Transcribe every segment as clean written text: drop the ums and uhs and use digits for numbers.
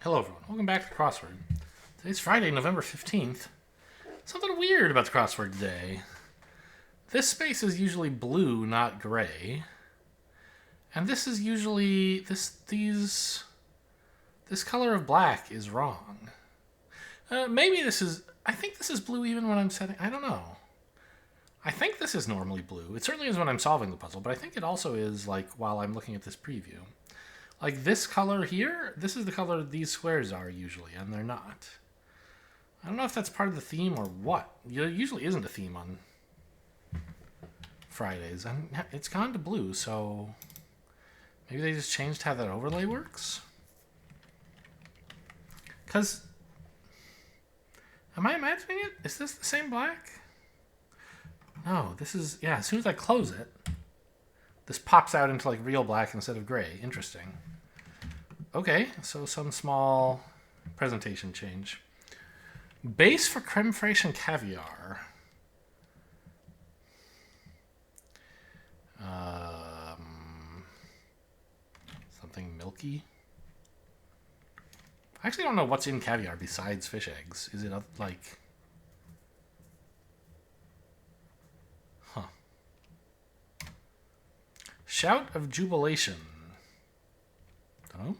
Hello everyone, welcome back to the crossword. Today's Friday, November 15th. Something weird about the crossword today. This space is usually blue, not gray. And this is usually, this color of black is wrong. Maybe this is, I think this is blue even when I'm setting, I don't know. I think this is normally blue. It certainly is when I'm solving the puzzle, but I think it also is like while I'm looking at this preview. Like this color here, this is the color these squares are usually, and they're not. I don't know if that's part of the theme or what. There usually isn't a theme on Fridays. And it's gone to blue, so maybe they just changed how that overlay works? Because, am I imagining it? Is this the same black? No, this is, yeah, as soon as I close it, this pops out into like real black instead of gray. Interesting. Okay, so some small presentation change. Base for creme fraiche and caviar. Something milky. I actually don't know what's in caviar besides fish eggs. Is it like... Huh. Shout of Jubilation. Don't know.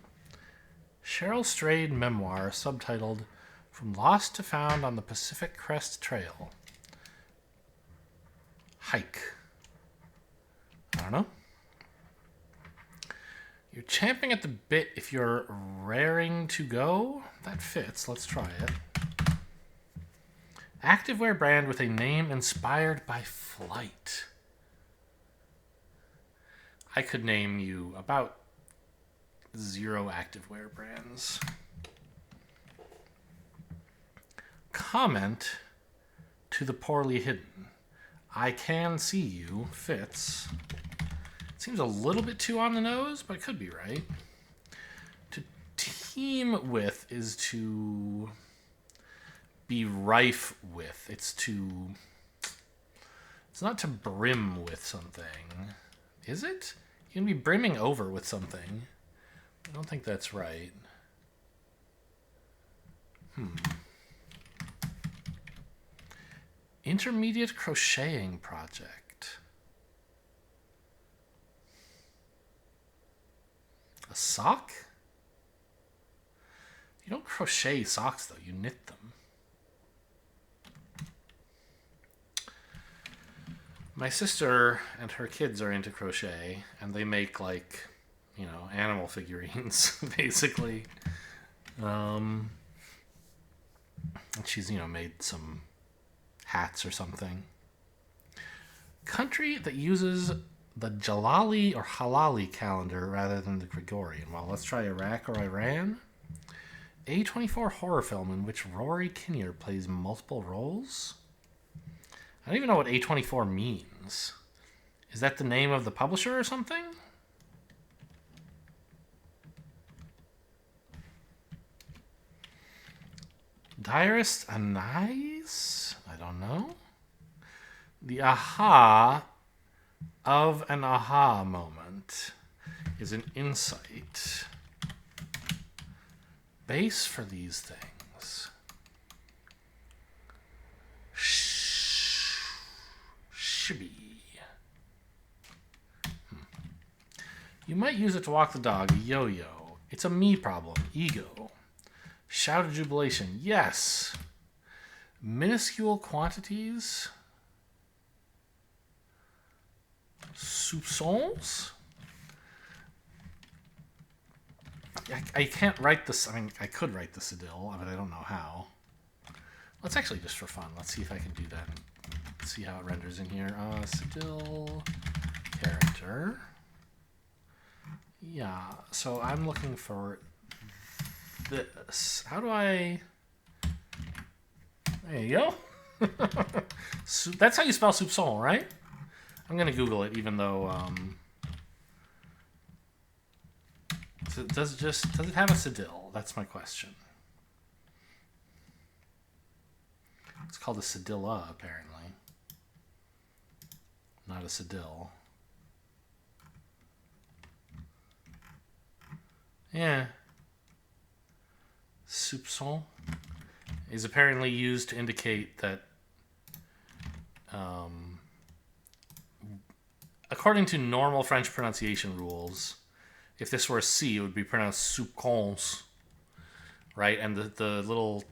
Cheryl Strayed memoir subtitled From Lost to Found on the Pacific Crest Trail. Hike. I don't know. You're champing at the bit if you're raring to go. That fits. Let's try it. Activewear brand with a name inspired by flight. I could name you about 0 activewear brands. Comment to the poorly hidden. I can see you fits. Seems a little bit too on the nose, but it could be right. To team with is to be rife with. It's not to brim with something. Is it? You can be brimming over with something. I don't think that's right. Intermediate crocheting project. A sock? You don't crochet socks, though. You knit them. My sister and her kids are into crochet, and they make, like, you know, animal figurines, basically. And she's, you know, made some hats or something. Country that uses the Jalali or Halali calendar rather than the Gregorian. Well, let's try Iraq or Iran. A24 horror film in which Rory Kinnear plays multiple roles? I don't even know what A24 means. Is that the name of the publisher or something? Diarist Anais? I don't know. The aha of an aha moment is an insight. Base for these things. Shibby. You might use it to walk the dog. Yo-yo. It's a me problem. Ego. Shout of jubilation. Yes. Minuscule quantities. Soupçons? I can't write this. I mean, I could write the Cedille, but I don't know how. Let's actually, just for fun, let's see if I can do that and see how it renders in here. Cedille character. Yeah, so I'm looking for this. How do I... There you go. That's how you spell soupçon, right? I'm going to Google it, even though... does it have a Cedille? That's my question. It's called a Cedilla, apparently. Not a Cedille. Yeah. soupçon, is apparently used to indicate that, according to normal French pronunciation rules, if this were a C, it would be pronounced soupçons, right? And the little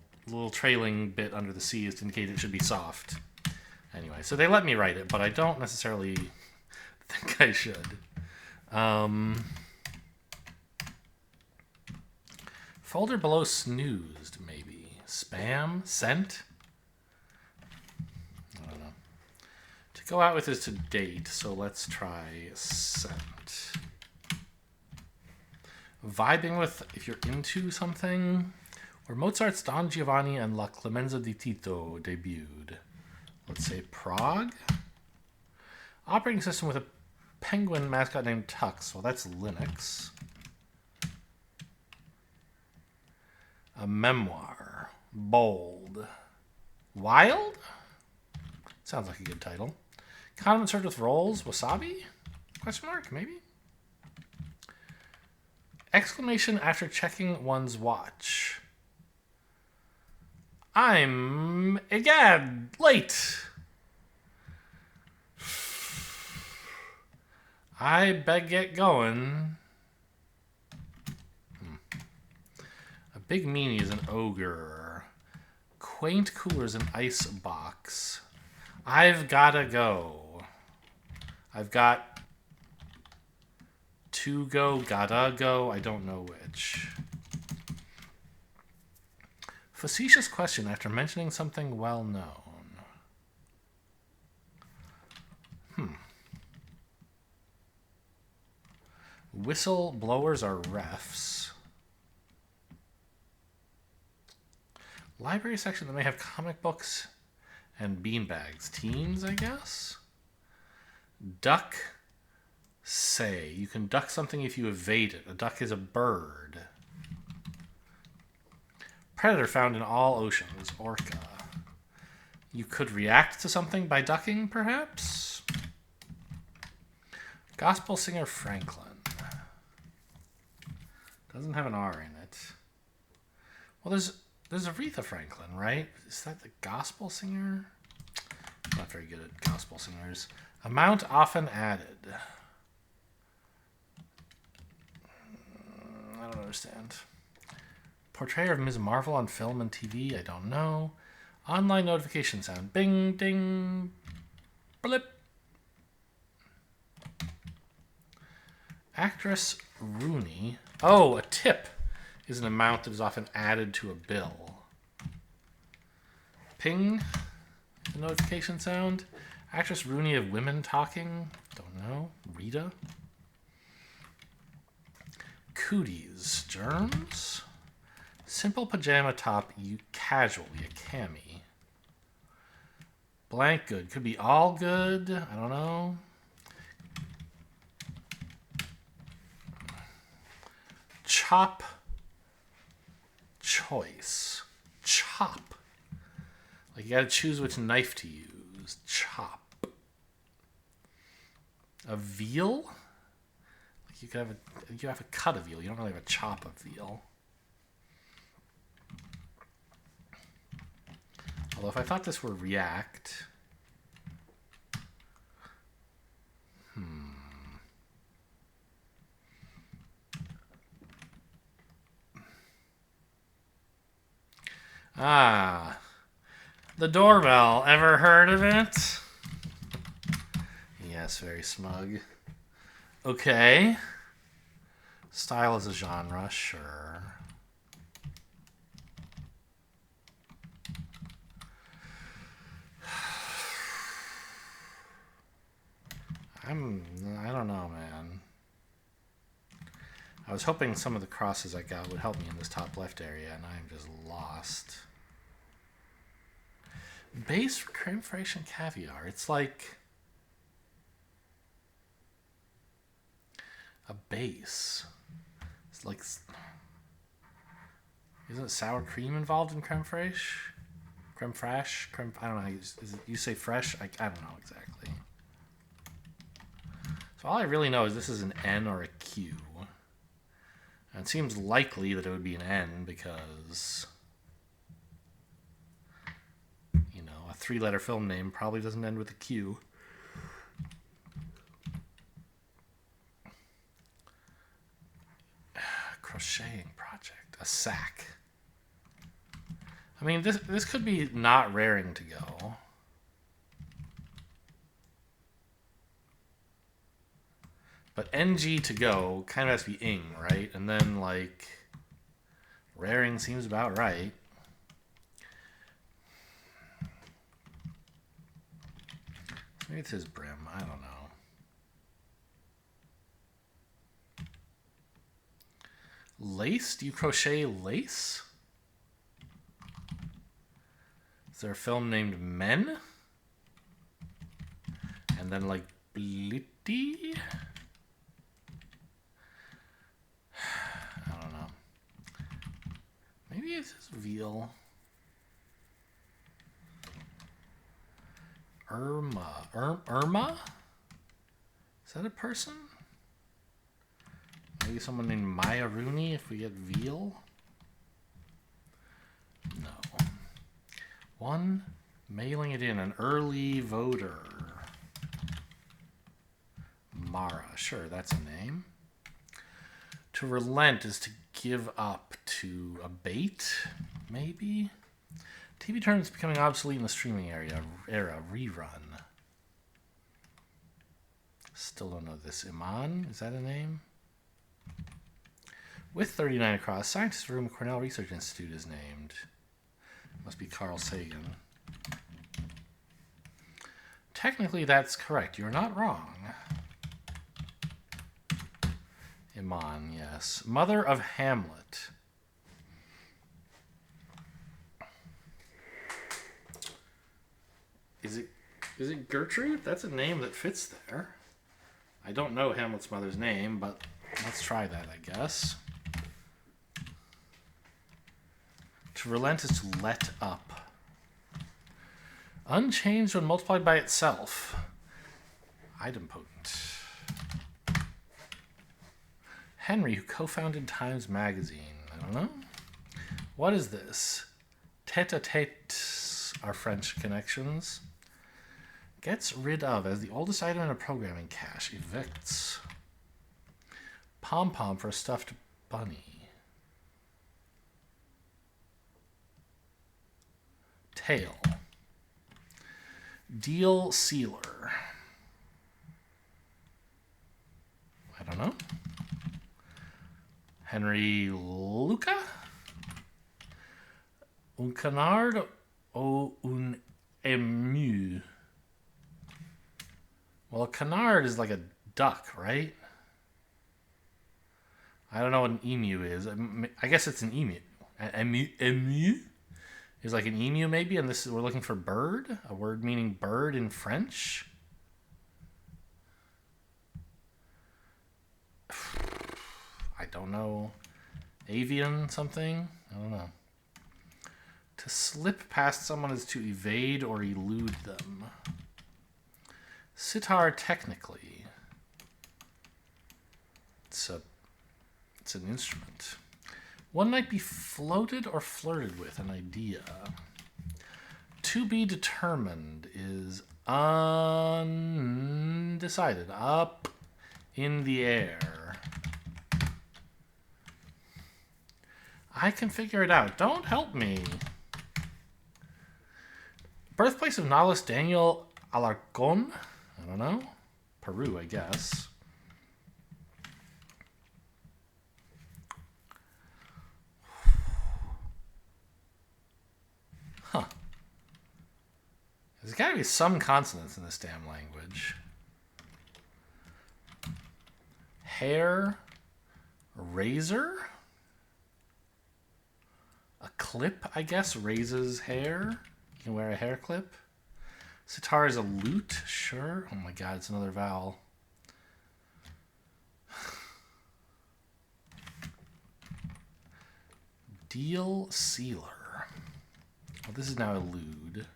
trailing bit under the C is to indicate it should be soft. Anyway, so they let me write it, but I don't necessarily think I should. Folder below snoozed, maybe. Spam? Sent? I don't know. To go out with is to date, so let's try sent. Vibing with, if you're into something, where Mozart's Don Giovanni and La Clemenza di Tito debuted. Let's say Prague. Operating system with a penguin mascot named Tux. Well, that's Linux. A memoir. Bold. Wild? Sounds like a good title. Condiment served with rolls. Wasabi? Question mark, maybe? Exclamation after checking one's watch. I'm again late. I better get going. A big meanie is an ogre. Quaint cooler is an ice box. I've gotta go. I've got to go, gotta go. I don't know which. Facetious question after mentioning something well known. Whistleblowers are refs. Library section that may have comic books and beanbags. Teens, I guess? Duck say. You can duck something if you evade it. A duck is a bird. Predator found in all oceans. Orca. You could react to something by ducking, perhaps? Gospel singer Franklin. Doesn't have an R in it. Well, there's Aretha Franklin, right? Is that the gospel singer? I'm not very good at gospel singers. Amount often added. I don't understand. Portrayer of Ms. Marvel on film and TV? I don't know. Online notification sound. Bing, ding, blip. Actress Rooney. Oh, a tip is an amount that is often added to a bill. Ping, the notification sound. Actress Rooney of Women Talking. Don't know. Rita. Cooties. Germs. Simple pajama top, casually, a cami. Blank good. Could be all good. I don't know. Chop. Choice. Chop. Like you gotta choose which knife to use. Chop. A veal? Like you have a cut of veal. You don't really have a chop of veal. Although if I thought this were React, the doorbell. Ever heard of it? Yes, very smug. Okay. Style is a genre, sure. I don't know, man. I was hoping some of the crosses I got would help me in this top left area, and I'm just lost. Base for creme fraiche and caviar. It's like a base. It's like, isn't sour cream involved in creme fraiche? Creme fraiche? I don't know. You say fresh? I don't know exactly. So all I really know is this is an N or a Q. And it seems likely that it would be an N because, you know, a 3-letter film name probably doesn't end with a Q. Crocheting project. A sack. I mean, this could be not raring to go. But NG to go kind of has to be ing, right? And then, like, raring seems about right. Maybe it's his brim. I don't know. Lace? Do you crochet lace? Is there a film named Men? And then, like, Blitty? I don't know. Maybe it's just veal. Irma? Is that a person? Maybe someone named Maya Rooney if we get veal? No. One, mailing it in, an early voter. Mara, sure, that's a name. To relent is to give up, to abate, maybe? TV tournaments becoming obsolete in the streaming era, rerun. Still don't know this. Iman, is that a name? With 39 across, scientist room at Cornell Research Institute is named. Must be Carl Sagan. Technically, that's correct. You're not wrong. Iman, yes. Mother of Hamlet. Is it Gertrude? That's a name that fits there. I don't know Hamlet's mother's name, but let's try that, I guess. To relent is to let up. Unchanged when multiplied by itself. Idempotent. Henry, who co-founded Times Magazine. I don't know. What is this? Tete-a-tete are French connections. Gets rid of as the oldest item in a programming cache. Evicts. Pom-pom for a stuffed bunny. Tail. Deal sealer. I don't know. Henry Luca? Un canard ou un ému? Well, a canard is like a duck, right? I don't know what an emu is. I guess it's an emu. Emu is like an emu, maybe, and we're looking for bird, a word meaning bird in French. I don't know. Avian something? I don't know. To slip past someone is to evade or elude them. Sitar, technically. It's an instrument. One might be floated or flirted with, an idea. To be determined is undecided. Up in the air. I can figure it out. Don't help me. Birthplace of novelist Daniel Alarcón? I don't know. Peru, I guess. Huh. There's got to be some consonants in this damn language. Hair. Razor. A clip, I guess, raises hair. You can wear a hair clip. Sitar is a lute, sure. Oh my god, it's another vowel. Deal sealer. Well, this is now a lewd.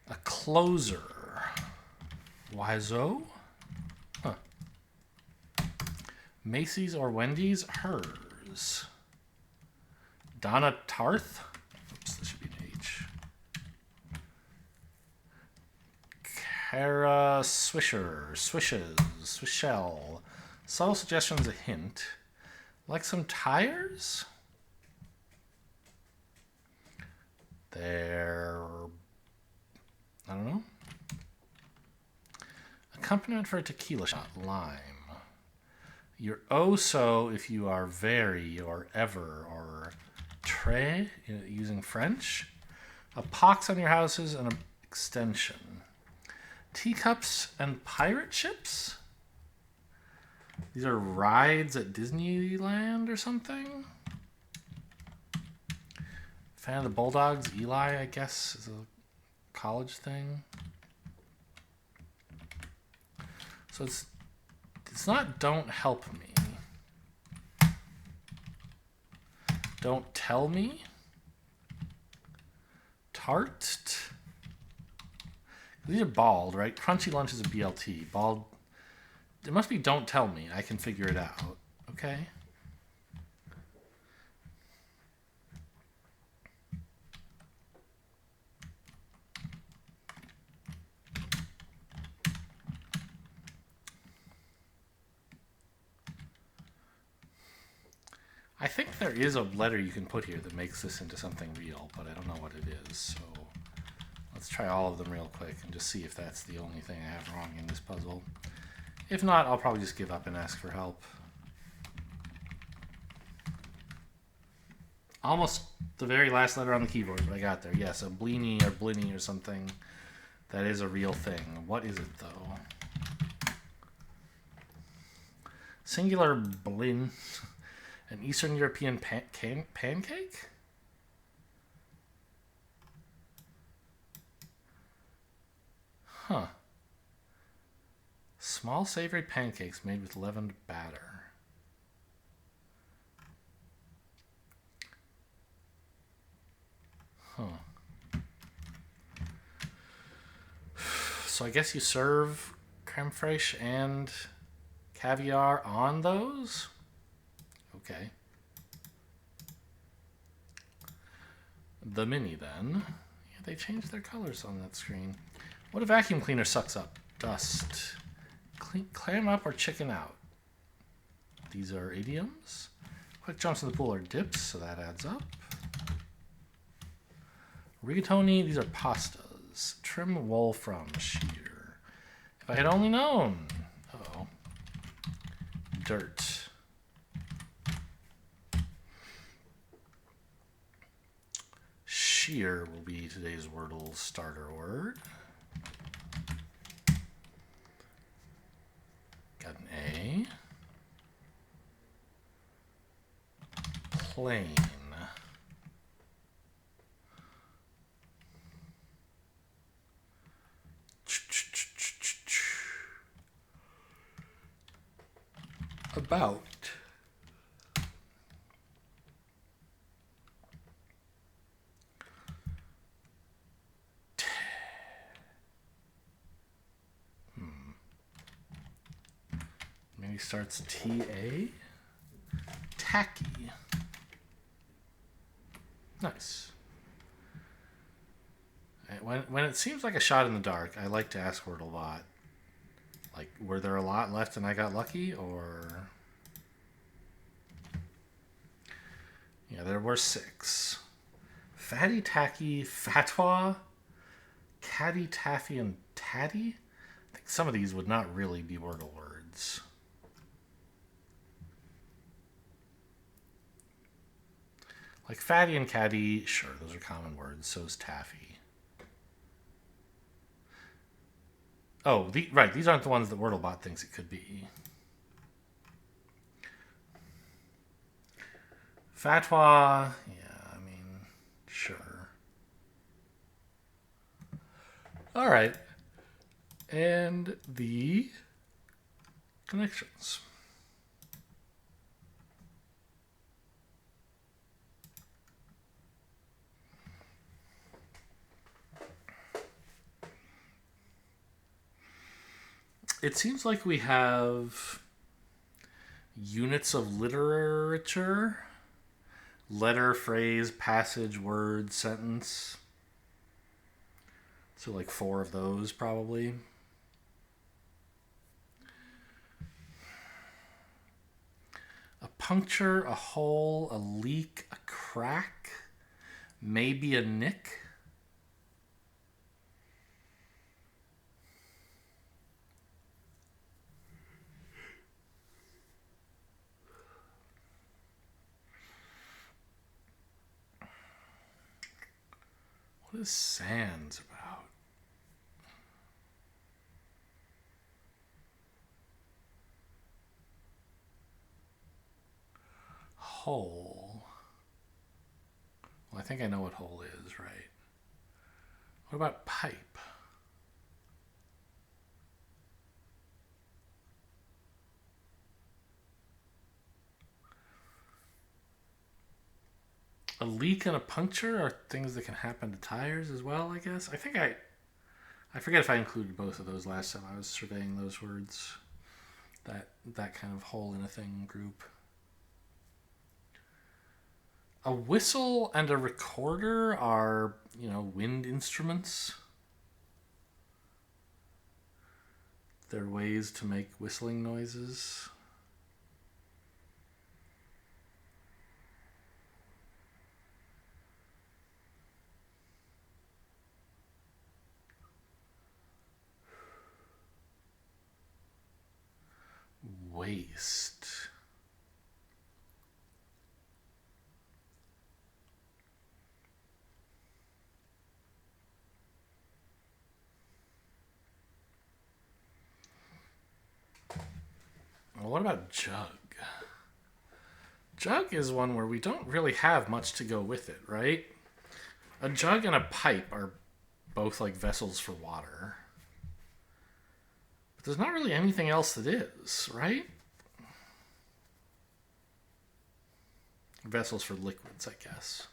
A closer. Wiseau? Huh. Macy's or Wendy's? Hers. Donna Tarth? Oops, this should be an H. Kara Swisher. Swishes. Swishell. Subtle suggestions a hint. Like some tires? They're... I don't know. Accompaniment for a tequila shot. Lime. You're oh so if you are very or ever or très using French. A pox on your houses and an extension. Teacups and pirate ships? These are rides at Disneyland or something? Fan of the Bulldogs? Eli, I guess, is a college thing. So it's not don't help me. Don't tell me. Tart. These are bald, right? Crunchy Lunch is a BLT. Bald. It must be don't tell me. I can figure it out. Okay. I think there is a letter you can put here that makes this into something real, but I don't know what it is. So let's try all of them real quick and just see if that's the only thing I have wrong in this puzzle. If not, I'll probably just give up and ask for help. Almost the very last letter on the keyboard, but I got there. Yes, a bleenie or blinny or something. That is a real thing. What is it, though? Singular blin. An Eastern European pancake? Huh. Small savory pancakes made with leavened batter. Huh. So I guess you serve creme fraiche and caviar on those? Okay. The mini then. Yeah, they changed their colors on that screen. What a vacuum cleaner sucks up? Dust. Clam up or chicken out? These are idioms. Quick jumps in the pool are dips, so that adds up. Rigatoni, these are pastas. Trim wool from shear. If I had only known. Uh-oh. Dirt. Sheer will be today's Wordle starter word. Got an A. Plain. About. Maybe starts T-A. Tacky. Nice. When it seems like a shot in the dark, I like to ask WordleBot, like, were there a lot left and I got lucky, or... Yeah, there were 6. Fatty, tacky, fatwa, caddy, taffy, and tatty? I think some of these would not really be Wordle words. Like fatty and caddy, sure, those are common words. So is taffy. Oh, right, these aren't the ones that WordleBot thinks it could be. Fatwa, yeah, I mean, sure. All right. And the connections. It seems like we have, Units of literature. Letter, phrase, passage, word, sentence. So like 4 of those probably. A puncture, a hole, a leak, a crack, maybe a nick. What is Sans about? Hole. Well, I think I know what hole is, right? What about pipe? A leak and a puncture are things that can happen to tires as well, I guess. I forget if I included both of those last time I was surveying those words. That kind of hole in a thing group. A whistle and a recorder are, wind instruments. They're ways to make whistling noises. Waste. Well, what about jug? Jug is one where we don't really have much to go with it, right? A jug and a pipe are both like vessels for water. But there's not really anything else that is, right? Vessels for liquids, I guess.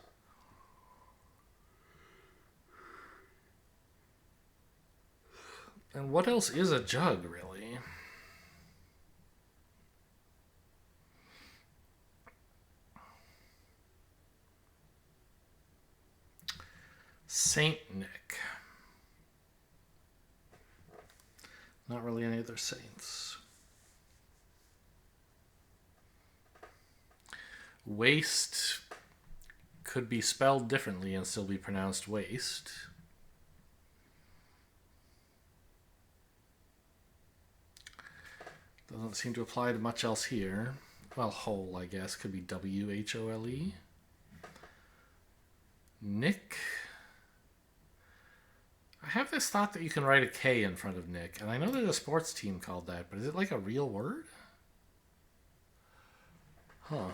And what else is a jug, really? Saint Nick. Not really any other saints. Waste could be spelled differently and still be pronounced waste. Doesn't seem to apply to much else here. Well, hole, I guess, could be W-H-O-L-E. Nick. I have this thought that you can write a K in front of Nick, and I know there's a sports team called that, but is it like a real word? Huh.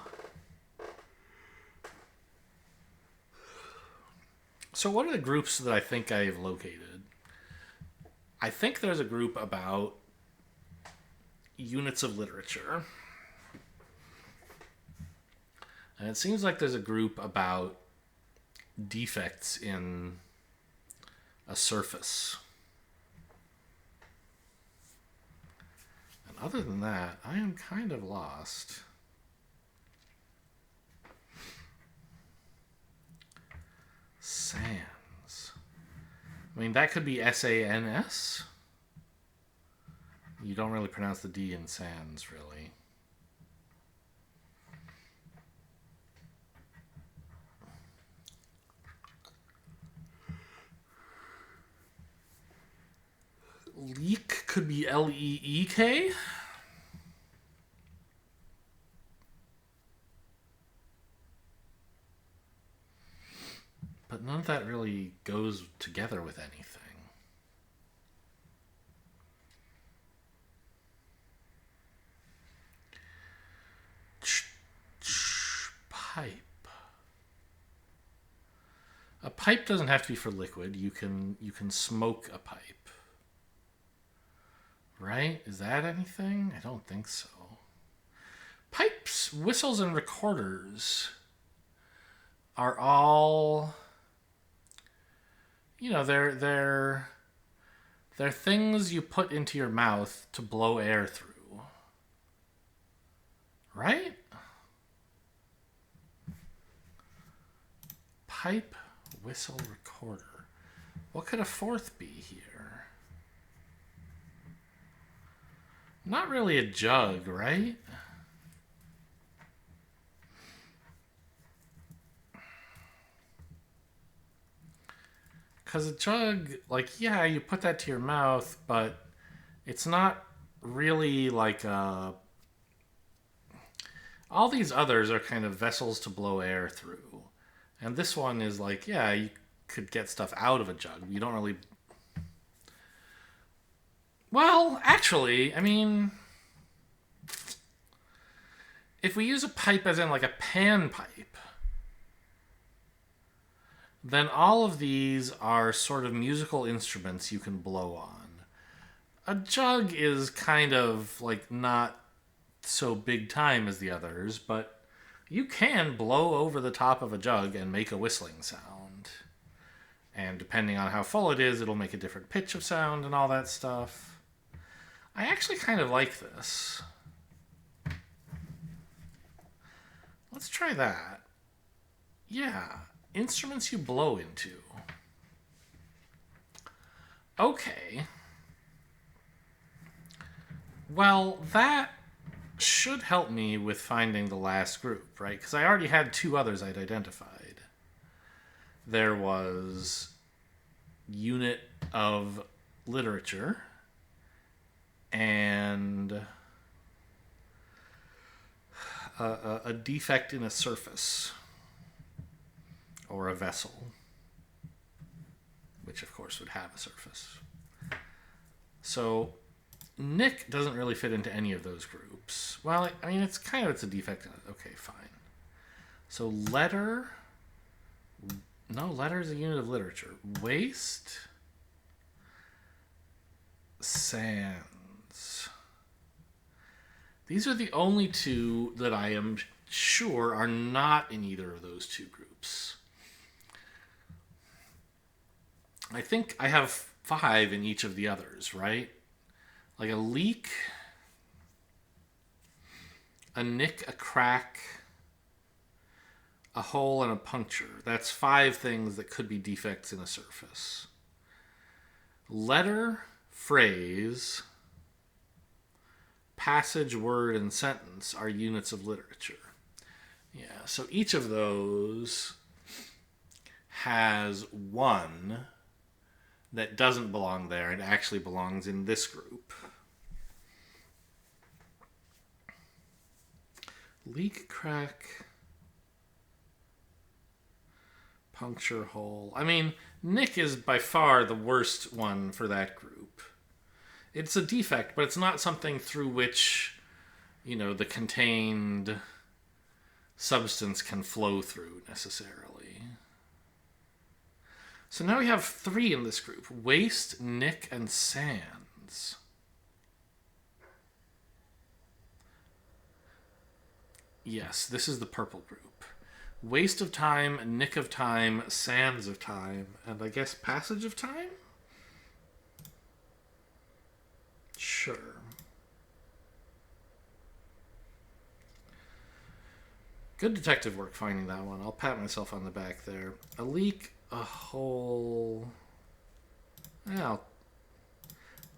So what are the groups that I think I've located? I think there's a group about units of literature. And it seems like there's a group about defects in a surface. And other than that, I am kind of lost. Sans. I mean, that could be S-A-N-S. You don't really pronounce the D in sans, really. Leak could be L-E-E-K. But none of that really goes together with anything. Pipe. A pipe doesn't have to be for liquid. You can smoke a pipe. Right? Is that anything? I don't think so. Pipes, whistles, and recorders are all, they're things you put into your mouth to blow air through. Right? Pipe, whistle, recorder. What could a fourth be here? Not really a jug, right? Because a jug, like, yeah, you put that to your mouth, but it's not really like a... All these others are kind of vessels to blow air through. And this one is like, yeah, you could get stuff out of a jug. You don't really... Well, actually, I mean... If we use a pipe as in like a pan pipe, then all of these are sort of musical instruments you can blow on. A jug is kind of like not so big time as the others, but you can blow over the top of a jug and make a whistling sound. And depending on how full it is, it'll make a different pitch of sound and all that stuff. I actually kind of like this. Let's try that. Yeah. Instruments you blow into. Okay. Well, that should help me with finding the last group, right? Because I already had two others I'd identified. There was unit of literature and a defect in a surface or a vessel, which of course would have a surface. So Nick doesn't really fit into any of those groups. Well, I mean, it's a defect. Okay, fine. So letter. No, letter is a unit of literature. Waste. Sands. These are the only two that I am sure are not in either of those two groups. I think I have 5 in each of the others, right? Like a leak, a nick, a crack, a hole, and a puncture. That's 5 things that could be defects in a surface. Letter, phrase, passage, word, and sentence are units of literature. Yeah, so each of those has one that doesn't belong there and actually belongs in this group. Leak, crack, puncture, hole. I mean, nick is by far the worst one for that group. It's a defect, but it's not something through which, the contained substance can flow through necessarily. So now we have 3 in this group. Waste, nick, and sands. Yes, this is the purple group. Waste of time, nick of time, sands of time, and I guess passage of time? Sure. Good detective work finding that one. I'll pat myself on the back there. A leak, a hole. Yeah,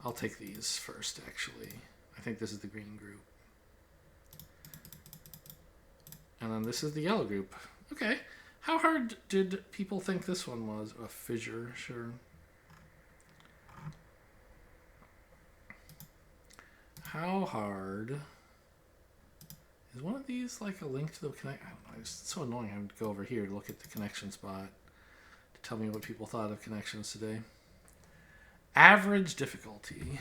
I'll take these first, actually. I think this is the green group. And then this is the yellow group. Okay. How hard did people think this one was? A fissure, sure. How hard... Is one of these like a link to the connect? I don't know. It's so annoying having to go over here to look at the connection spot to tell me what people thought of connections today. Average difficulty.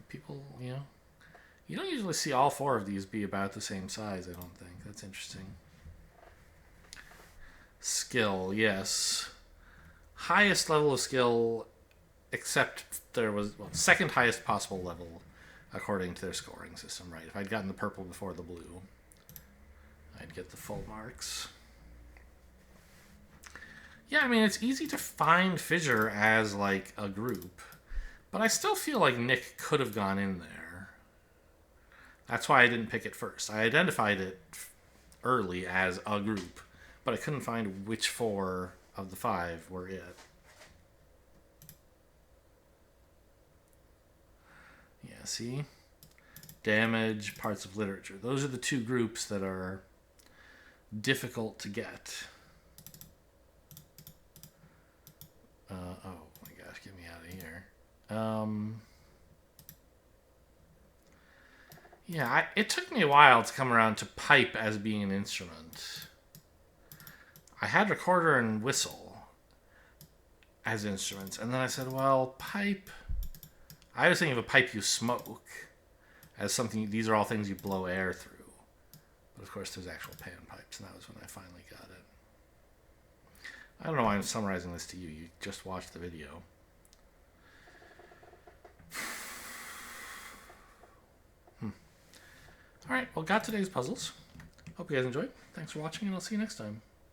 People, you don't usually see all 4 of these be about the same size, I don't think. That's interesting. Skill, yes. Highest level of skill, except there was, second highest possible level according to their scoring system, right? If I'd gotten the purple before the blue, I'd get the full marks. Yeah, I mean, it's easy to find fissure as, like, a group, but I still feel like Nick could have gone in there. That's why I didn't pick it first. I identified it early as a group, but I couldn't find which 4 of the 5 were it. Yeah, see? Damage, parts of literature. Those are the 2 groups that are difficult to get. Oh my gosh, get me out of here. Yeah, it took me a while to come around to pipe as being an instrument. I had recorder and whistle as instruments, and then I said, well, pipe... I was thinking of a pipe you smoke as something... These are all things you blow air through. But of course, there's actual panpipes, and that was when I finally got it. I don't know why I'm summarizing this to you. You just watched the video. Alright, well, got today's puzzles. Hope you guys enjoyed. Thanks for watching, and I'll see you next time.